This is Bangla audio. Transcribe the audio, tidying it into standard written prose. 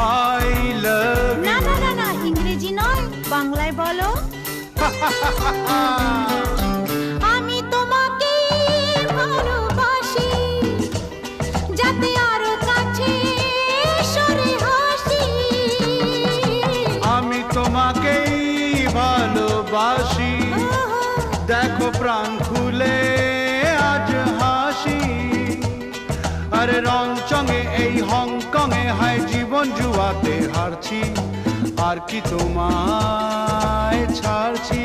আই লাভ না না না না, ইংরেজি নয়, বাংলায় বলো। আমি তোমাকে ভালোবাসি, যাতে আরো কাছে সরে হাসি। আমি তোমাকেই ভালোবাসি, দেখো প্রাণ খুলে আজ হাসি। আরে রংচঙে এই হংকংয়ে হায় জীবন জুয়াতে হারছি, আর কি তোমায় ছাড়ছি।